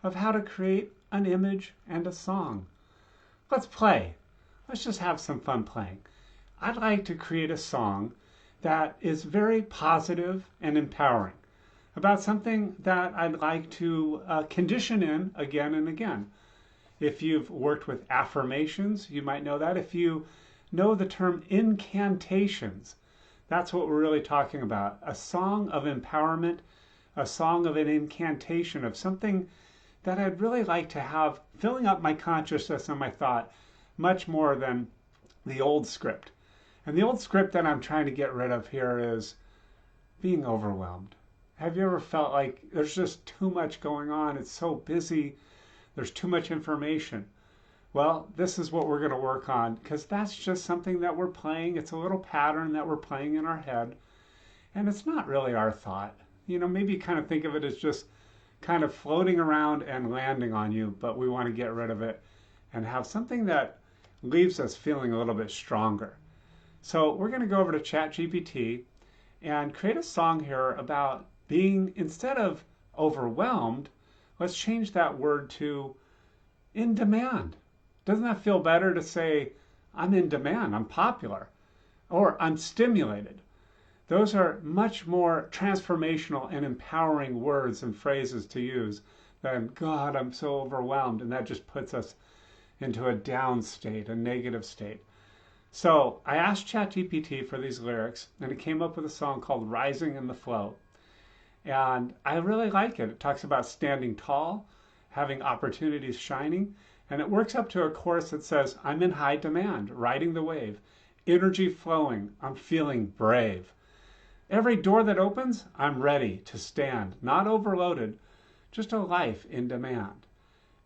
of how to create an image and a song. Let's play. Let's just have some fun playing. I'd like to create a song that is very positive and empowering about something that I'd like to condition in again and again. If you've worked with affirmations, you might know that. If you know the term incantations, that's what we're really talking about. A song of empowerment, a song of an incantation of something that I'd really like to have filling up my consciousness and my thought much more than the old script. And the old script that I'm trying to get rid of here is being overwhelmed. Have you ever felt like there's just too much going on? It's so busy. There's too much information. Well, this is what we're going to work on because that's just something that we're playing. It's a little pattern that we're playing in our head. And it's not really our thought. You know, maybe kind of think of it as just kind of floating around and landing on you, but we want to get rid of it and have something that leaves us feeling a little bit stronger. So we're going to go over to ChatGPT and create a song here about being, instead of overwhelmed, let's change that word to in demand. Doesn't that feel better to say, I'm in demand, I'm popular, or I'm stimulated? Those are much more transformational and empowering words and phrases to use than, God, I'm so overwhelmed. And that just puts us into a down state, a negative state. So I asked ChatGPT for these lyrics, and it came up with a song called Rising in the Flow. And I really like it. It talks about standing tall, having opportunities shining, and it works up to a chorus that says, I'm in high demand, riding the wave, energy flowing, I'm feeling brave. Every door that opens, I'm ready to stand, not overloaded, just a life in demand.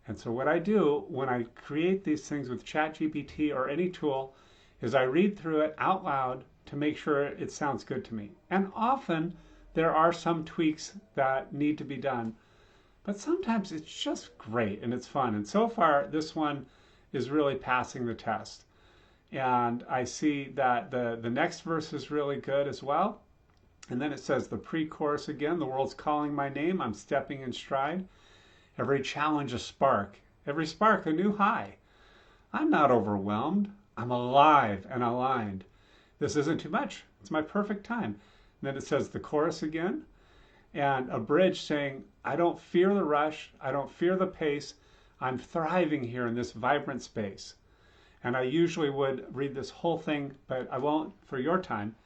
And so what I do when I create these things with ChatGPT or any tool is I read through it out loud to make sure it sounds good to me. And often there are some tweaks that need to be done, but sometimes it's just great and it's fun. And so far, this one is really passing the test. And I see that the next verse is really good as well. And then it says the pre-chorus again, the world's calling my name, I'm stepping in stride. Every challenge a spark, every spark a new high. I'm not overwhelmed, I'm alive and aligned. This isn't too much, it's my perfect time. And then it says the chorus again, and a bridge saying, I don't fear the rush, I don't fear the pace, I'm thriving here in this vibrant space. And I usually would read this whole thing, but I won't for your time,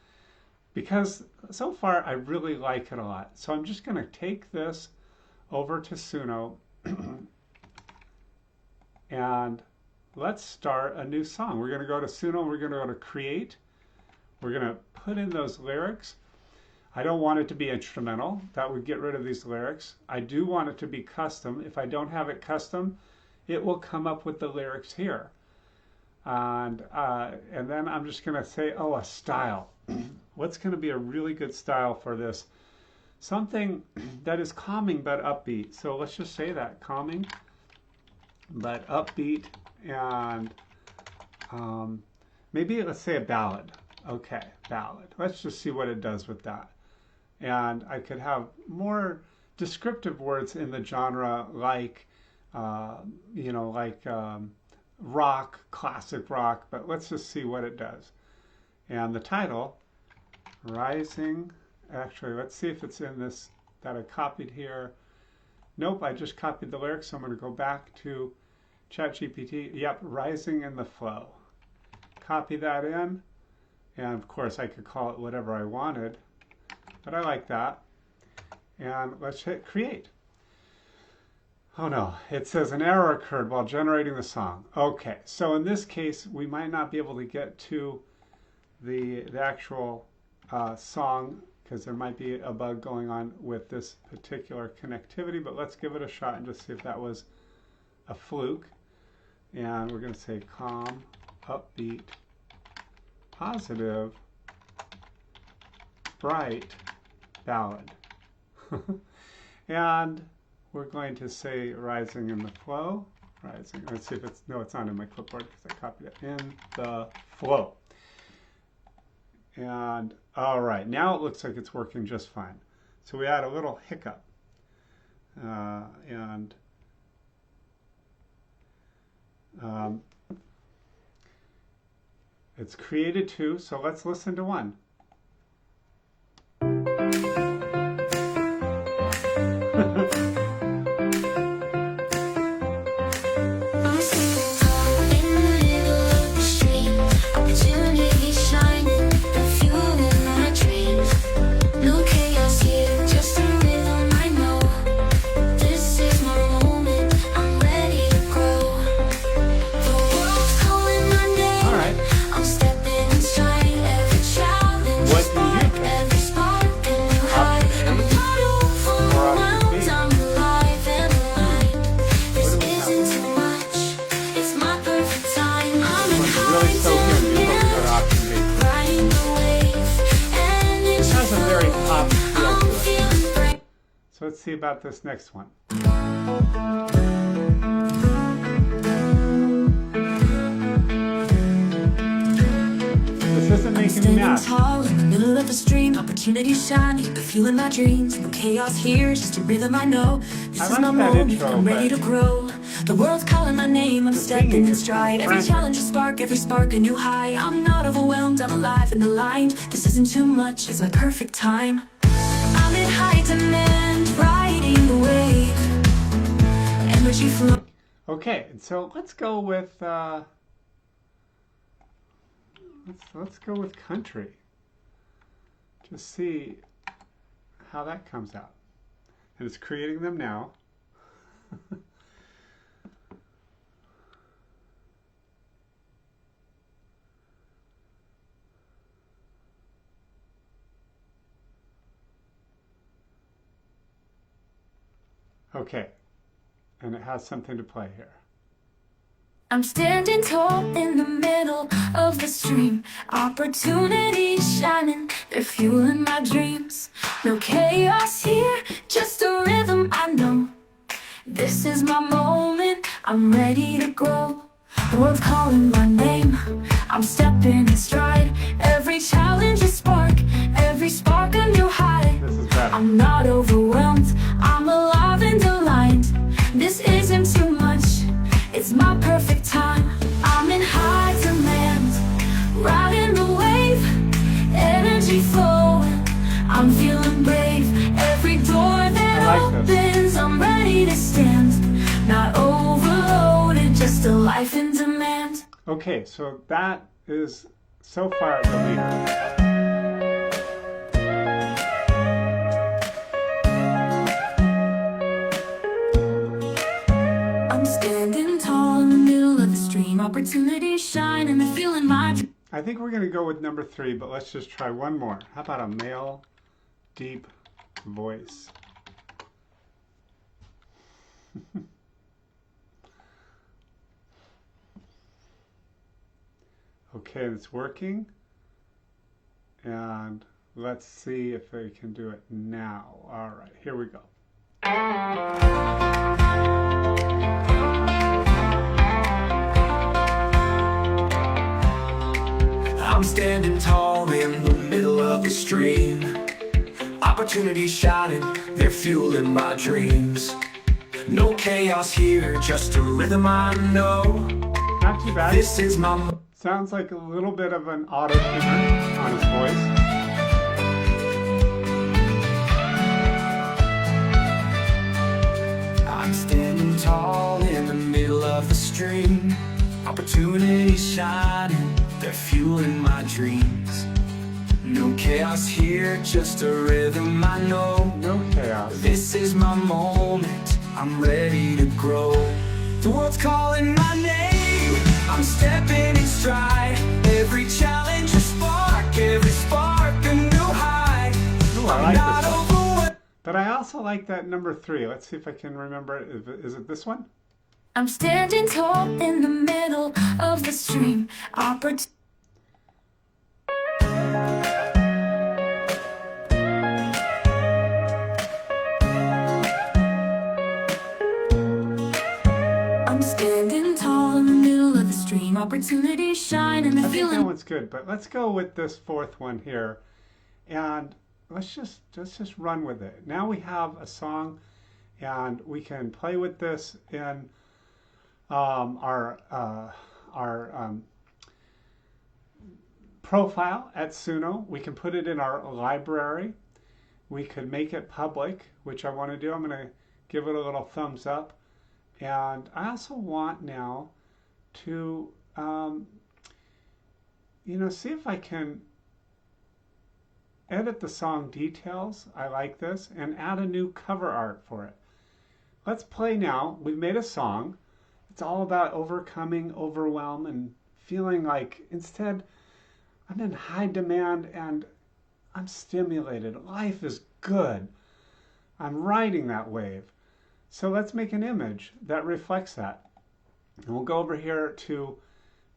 because so far I really like it a lot. So I'm just going to take this over to Suno and let's start a new song. We're going to go to Suno, we're going to go to Create. We're going to put in those lyrics. I don't want it to be instrumental. That would get rid of these lyrics. I do want it to be custom. If I don't have it custom, it will come up with the lyrics here. And then I'm just going to say, oh, a style. What's going to be a really good style for this? Something that is calming but upbeat. So let's just say that, calming but upbeat, and maybe let's say a ballad. Okay, ballad. Let's just see what it does with that. And I could have more descriptive words in the genre like, rock, classic rock, but let's just see what it does. And the title, Rising, actually, let's see if it's in this that I copied here. Nope, I just copied the lyrics, so I'm going to go back to ChatGPT. Yep, Rising in the Flow. Copy that in, and of course I could call it whatever I wanted, but I like that. And let's hit Create. Oh no, it says an error occurred while generating the song. Okay, so in this case, we might not be able to get to the actual song because there might be a bug going on with this particular connectivity, but let's give it a shot and just see if that was a fluke. And we're going to say calm, upbeat, positive, bright, ballad. And we're going to say rising in the flow. Rising. Let's see if it's, no, it's not in my clipboard because I copied it. In the flow. And all right, now it looks like it's working just fine. So we had a little hiccup. And Um, it's created two, so let's listen to one. So let's see about this next one. This isn't making me mad. Tall in the middle of the stream, opportunity shining, the feeling my dreams. No chaos here, just a rhythm I know. This is my moment, I'm ready to grow. The world's calling my name, I'm stepping in stride. Every challenge a spark, every spark a new high. I'm not overwhelmed, I'm alive and aligned. This isn't too much, it's my perfect time. I'm in high demand, riding the wave. Energy flow. Okay, and so let's go with let's go with country. Just see how that comes out. And it's creating them now. Okay, and it has something to play here. I'm standing tall in the middle of the stream. Opportunities shining, they're fueling my dreams. No chaos here, just a rhythm I know. This is my moment, I'm ready to grow. The world's calling my name, I'm stepping in stride. Every challenge a spark, every spark a new high. This is better. I'm not overwhelmed, I'm alive and aligned. This isn't too much, it's my perfect time. I'm in high demand, riding the wave, energy flowing. I'm feeling brave, every door that opens, I'm ready to stand. Not overloaded, just a life in demand. Okay, so that is so far the leader. Opportunity shine and the feeling my. I think we're going to go with number 3, but let's just try one more. How about a male deep voice? Okay, it's working. And let's see if I can do it now. All right, here we go. I'm standing tall in the middle of the stream. Opportunities shining, they're fueling my dreams. No chaos here, just a rhythm I know. Not too bad. This is my... Sounds like a little bit of an auto-tuner on his voice. I'm standing tall in the middle of the stream. Opportunities shining, they're fueling my dreams. No chaos here, just a rhythm I know. No chaos. This is my moment, I'm ready to grow. The world's calling my name, I'm stepping in stride. Every challenge a spark, every spark a new high. Ooh, I like this one. But I also like that number 3. Let's see if I can remember it. Is it this one? I'm standing tall in the middle of the stream. I'm standing tall in the middle of the stream. Opportunities shine and the feeling. I think that one's good, but let's go with this 4th one here, and let's just run with it. Now we have a song, and we can play with this in our profile at Suno. We can put it in our library. We could make it public, which I want to do. I'm going to give it a little thumbs up. And I also want now to, see if I can edit the song details. I like this, and add a new cover art for it. Let's play now. We've made a song. It's all about overcoming overwhelm and feeling like instead I'm in high demand and I'm stimulated. Life is good. I'm riding that wave. So let's make an image that reflects that. And we'll go over here to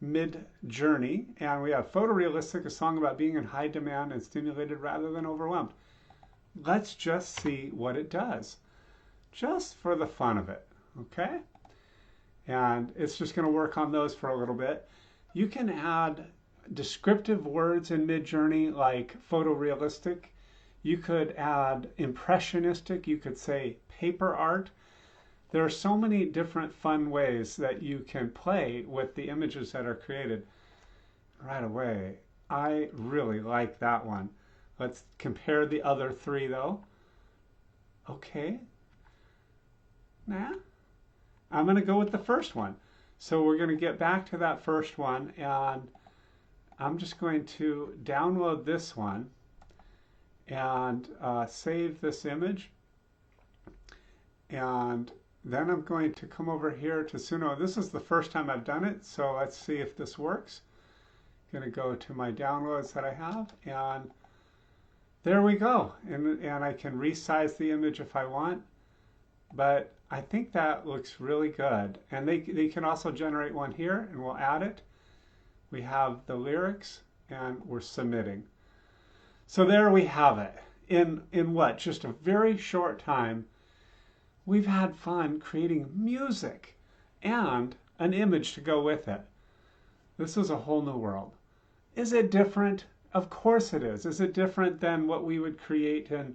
MidJourney, and we have photorealistic, a song about being in high demand and stimulated rather than overwhelmed. Let's just see what it does, just for the fun of it, okay? And it's just going to work on those for a little bit. You can add descriptive words in MidJourney like photorealistic. You could add impressionistic. You could say paper art. There are so many different fun ways that you can play with the images that are created. Right away, I really like that one. Let's compare the other three though. Okay. Nah. I'm going to go with the first one. So we're going to get back to that first one, and I'm just going to download this one and save this image. And then I'm going to come over here to Suno. This is the first time I've done it, so let's see if this works. I'm going to go to my downloads that I have, and there we go. And I can resize the image if I want, but I think that looks really good. And they can also generate one here, and we'll add it. We have the lyrics, and we're submitting. So there we have it. In what? Just a very short time, we've had fun creating music and an image to go with it. This is a whole new world. Is it different? Of course it is. Is it different than what we would create in,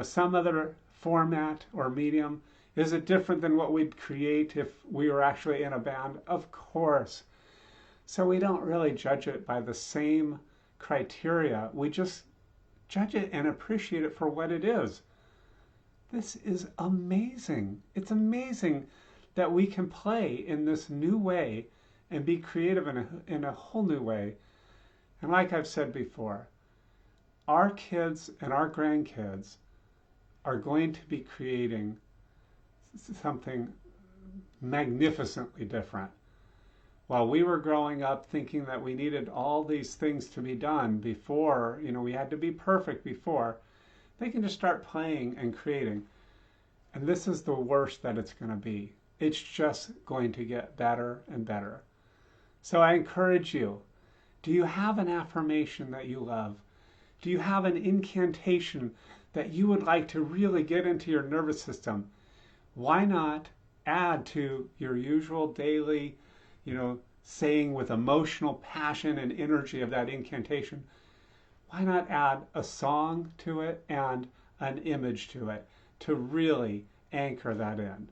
some other format or medium? Is it different than what we'd create if we were actually in a band? Of course. So we don't really judge it by the same criteria. We just judge it and appreciate it for what it is. This is amazing. It's amazing that we can play in this new way and be creative in a whole new way. And like I've said before, our kids and our grandkids are going to be creating something magnificently different. While we were growing up thinking that we needed all these things to be done before, we had to be perfect before, they can just start playing and creating. And this is the worst that it's going to be. It's just going to get better and better. So I encourage you, do you have an affirmation that you love? Do you have an incantation that you would like to really get into your nervous system? Why not add to your usual daily, saying with emotional passion and energy of that incantation? Why not add a song to it and an image to it to really anchor that in?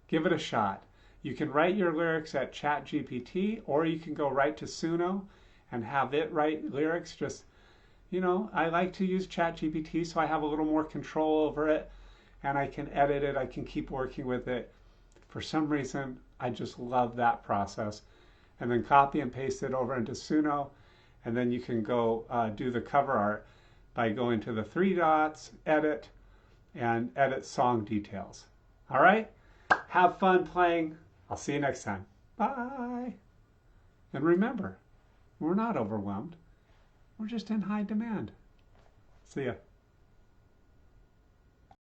Give it a shot. You can write your lyrics at ChatGPT, or you can go right to Suno and have it write lyrics. Just, I like to use ChatGPT so I have a little more control over it, and I can edit it. I can keep working with it. For some reason, I just love that process. And then copy and paste it over into Suno, and then you can go do the cover art by going to the three dots, edit, and edit song details. All right? Have fun playing. I'll see you next time. Bye. And remember, we're not overwhelmed. We're just in high demand. See ya.